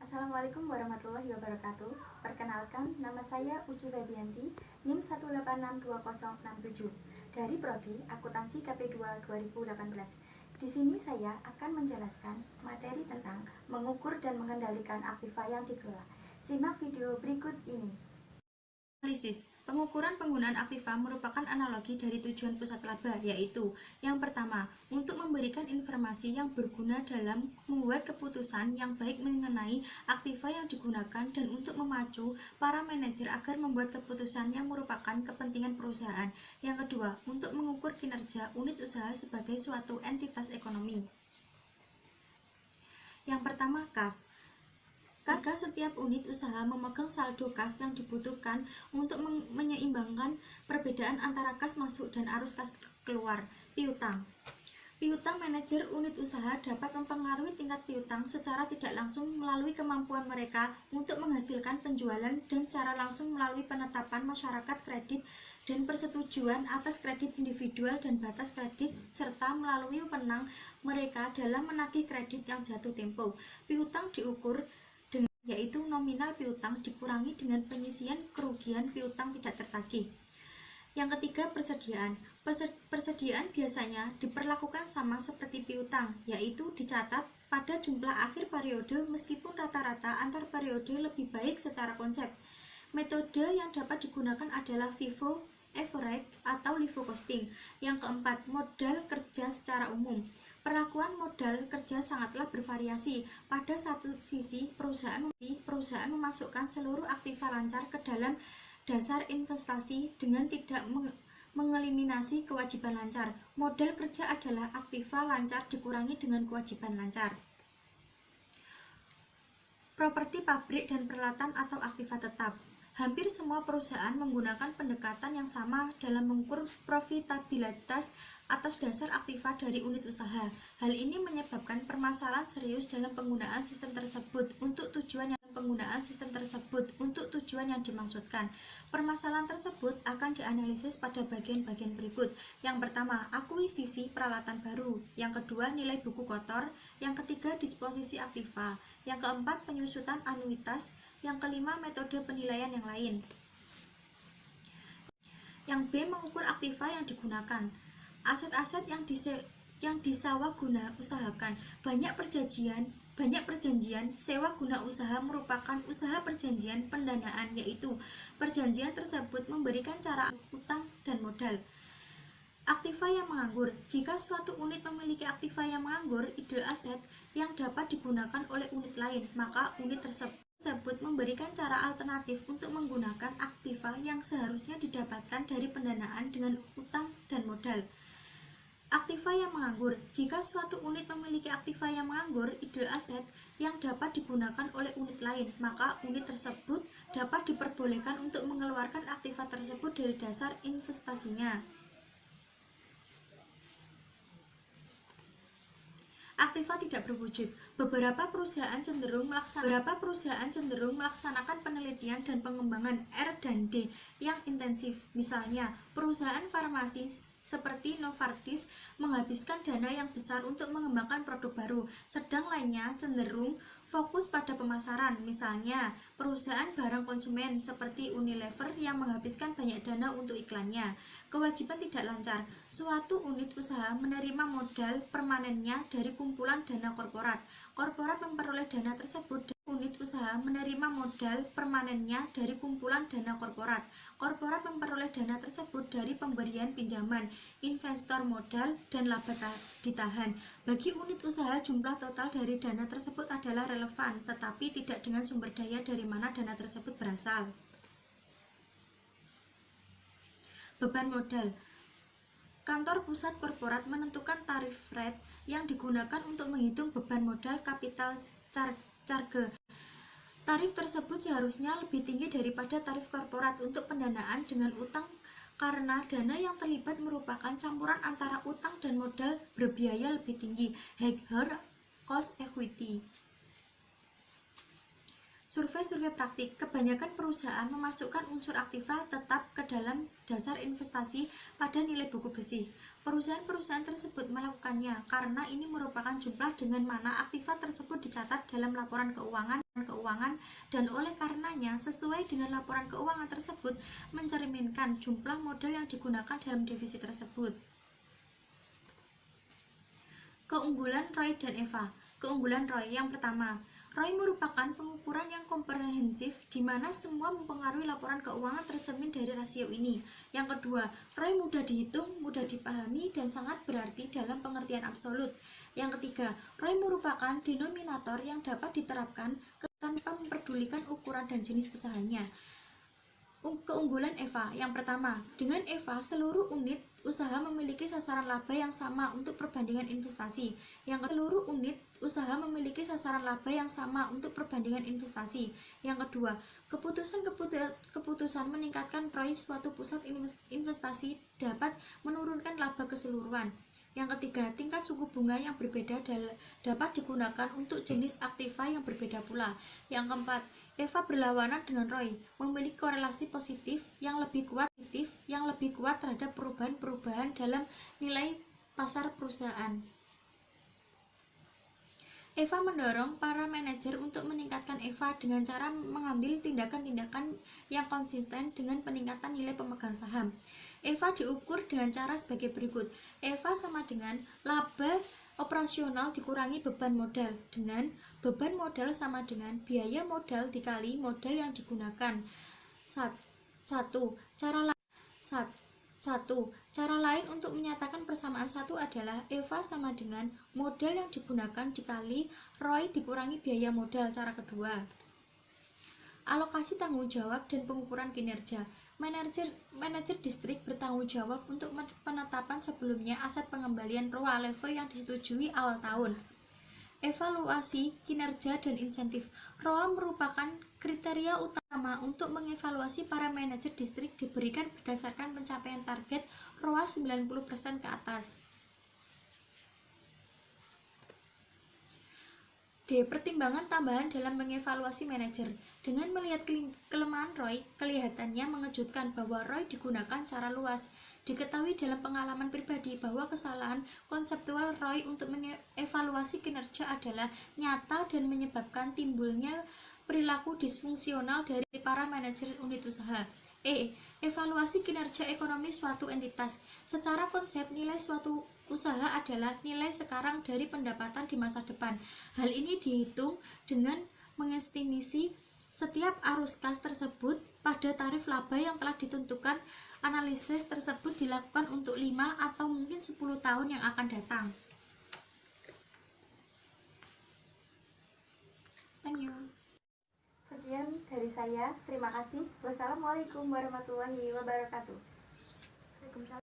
Assalamualaikum warahmatullahi wabarakatuh. Perkenalkan, nama saya Uci Febianti, NIM 1862067 dari Prodi Akuntansi KP2 2018. Di sini saya akan menjelaskan materi tentang mengukur dan mengendalikan aktiva yang dikelola. Simak video berikut ini. Analisis. Pengukuran penggunaan aktiva merupakan analogi dari tujuan pusat laba, yaitu yang pertama, untuk memberikan informasi yang berguna dalam membuat keputusan yang baik mengenai aktiva yang digunakan dan untuk memacu para manajer agar membuat keputusan yang merupakan kepentingan perusahaan. Yang kedua, untuk mengukur kinerja unit usaha sebagai suatu entitas ekonomi. Yang pertama, kas. Jika setiap unit usaha memegang saldo kas yang dibutuhkan untuk menyeimbangkan perbedaan antara kas masuk dan arus kas keluar. Piutang. Piutang manajer unit usaha dapat mempengaruhi tingkat piutang secara tidak langsung melalui kemampuan mereka untuk menghasilkan penjualan dan secara langsung melalui penetapan masyarakat kredit dan persetujuan atas kredit individual dan batas kredit serta melalui wewenang mereka dalam menagih kredit yang jatuh tempo. Piutang diukur yaitu nominal piutang dikurangi dengan penyisian kerugian piutang tidak tertagih. Yang ketiga, persediaan. Persediaan biasanya diperlakukan sama seperti piutang, yaitu dicatat pada jumlah akhir periode meskipun rata-rata antar periode lebih baik secara konsep. Metode yang dapat digunakan adalah FIFO, average, atau LIFO costing. Yang keempat, modal kerja secara umum. Perlakuan modal kerja sangatlah bervariasi. Pada satu sisi, perusahaan memasukkan seluruh aktiva lancar ke dalam dasar investasi dengan tidak mengeliminasi kewajiban lancar. Modal kerja adalah aktiva lancar dikurangi dengan kewajiban lancar. Properti pabrik dan peralatan atau aktiva tetap. Hampir semua perusahaan menggunakan pendekatan yang sama dalam mengukur profitabilitas atas dasar aktiva dari unit usaha. Hal ini menyebabkan permasalahan serius dalam penggunaan sistem tersebut untuk tujuan yang dimaksudkan. Permasalahan tersebut akan dianalisis pada bagian-bagian berikut. Yang pertama, akuisisi peralatan baru. Yang kedua, nilai buku kotor. Yang ketiga, disposisi aktiva. Yang keempat, penyusutan anuitas. Yang kelima, metode penilaian yang lain. Yang B, mengukur aktiva yang digunakan. Aset-aset yang disewa guna usahakan. Banyak perjanjian sewa guna usaha merupakan usaha perjanjian pendanaan, yaitu perjanjian tersebut memberikan cara utang dan modal. Aktiva yang menganggur. Jika suatu unit memiliki aktiva yang menganggur, ide aset yang dapat digunakan oleh unit lain, maka unit tersebut memberikan cara alternatif untuk menggunakan aktiva yang seharusnya didapatkan dari pendanaan dengan utang dan modal. Aktiva yang menganggur. Jika suatu unit memiliki aktiva yang menganggur, ide aset yang dapat digunakan oleh unit lain, maka unit tersebut dapat diperbolehkan untuk mengeluarkan aktiva tersebut dari dasar investasinya. Aktiva tidak berwujud. Beberapa perusahaan cenderung melaksanakan penelitian dan pengembangan R&D yang intensif. Misalnya, perusahaan farmasi seperti Novartis menghabiskan dana yang besar untuk mengembangkan produk baru, sedang lainnya cenderung fokus pada pemasaran. Misalnya, perusahaan barang konsumen seperti Unilever yang menghabiskan banyak dana untuk iklannya. Kewajiban tidak lancar. Suatu unit usaha menerima modal permanennya dari kumpulan dana korporat. Korporat memperoleh dana tersebut. Unit usaha menerima modal permanennya dari kumpulan dana korporat. Korporat memperoleh dana tersebut dari pemberian pinjaman, investor modal, dan laba ditahan. Bagi unit usaha, jumlah total dari dana tersebut adalah relevan, tetapi tidak dengan sumber daya dari mana dana tersebut berasal. Beban modal. Kantor pusat korporat menentukan tarif rate yang digunakan untuk menghitung beban modal kapital charge. Tarif tersebut seharusnya lebih tinggi daripada tarif korporat untuk pendanaan dengan utang karena dana yang terlibat merupakan campuran antara utang dan modal berbiaya lebih tinggi, higher cost equity. Survei praktik. Kebanyakan perusahaan memasukkan unsur aktiva tetap ke dalam dasar investasi pada nilai buku bersih. Perusahaan-perusahaan tersebut melakukannya karena ini merupakan jumlah dengan mana aktiva tersebut dicatat dalam laporan keuangan keuangan, dan oleh karenanya sesuai dengan laporan keuangan tersebut mencerminkan jumlah modal yang digunakan dalam defisit tersebut. Keunggulan Roy dan Eva. Keunggulan Roy yang pertama, Roy merupakan pengukuran yang komprehensif di mana semua mempengaruhi laporan keuangan tercermin dari rasio ini. Yang kedua, Roy mudah dihitung, mudah dipahami, dan sangat berarti dalam pengertian absolut. Yang ketiga, Roy merupakan denominator yang dapat diterapkan tanpa memperdulikan ukuran dan jenis usahanya. Keunggulan Eva yang pertama, dengan Eva seluruh unit usaha memiliki sasaran laba yang sama untuk perbandingan investasi. Yang kedua, seluruh unit usaha memiliki sasaran laba yang sama untuk perbandingan investasi. Yang kedua, keputusan meningkatkan ROI suatu pusat investasi dapat menurunkan laba keseluruhan. Yang ketiga, tingkat suku bunga yang berbeda dapat digunakan untuk jenis aktiva yang berbeda pula. Yang keempat, Eva berlawanan dengan Roy, memiliki korelasi positif yang lebih kuat terhadap perubahan-perubahan dalam nilai pasar perusahaan. Eva mendorong para manajer untuk meningkatkan Eva dengan cara mengambil tindakan-tindakan yang konsisten dengan peningkatan nilai pemegang saham. Eva diukur dengan cara sebagai berikut. Eva sama dengan laba operasional dikurangi beban modal, dengan beban modal sama dengan biaya modal dikali modal yang digunakan. Cara lain untuk menyatakan persamaan satu adalah Eva sama dengan modal yang digunakan dikali ROI dikurangi biaya modal. Cara kedua, alokasi tanggung jawab dan pengukuran kinerja. Manajer distrik bertanggung jawab untuk penetapan sebelumnya aset pengembalian ROA level yang disetujui awal tahun. Evaluasi kinerja dan insentif. ROA merupakan kriteria utama untuk mengevaluasi para manajer distrik, diberikan berdasarkan pencapaian target ROA 90% ke atas. D. Pertimbangan tambahan dalam mengevaluasi manajer. Dengan melihat kelemahan ROI, kelihatannya mengejutkan bahwa ROI digunakan secara luas. Diketahui dalam pengalaman pribadi bahwa kesalahan konseptual ROI untuk mengevaluasi kinerja adalah nyata dan menyebabkan timbulnya perilaku disfungsional dari para manajer unit usaha. Evaluasi kinerja ekonomi suatu entitas. Secara konsep, nilai suatu usaha adalah nilai sekarang dari pendapatan di masa depan. Hal ini dihitung dengan mengestimasi setiap arus kas tersebut pada tarif laba yang telah ditentukan. Analisis tersebut dilakukan untuk 5 atau mungkin 10 tahun yang akan datang. Thank you. Sekian dari saya. Terima kasih. Wassalamualaikum warahmatullahi wabarakatuh.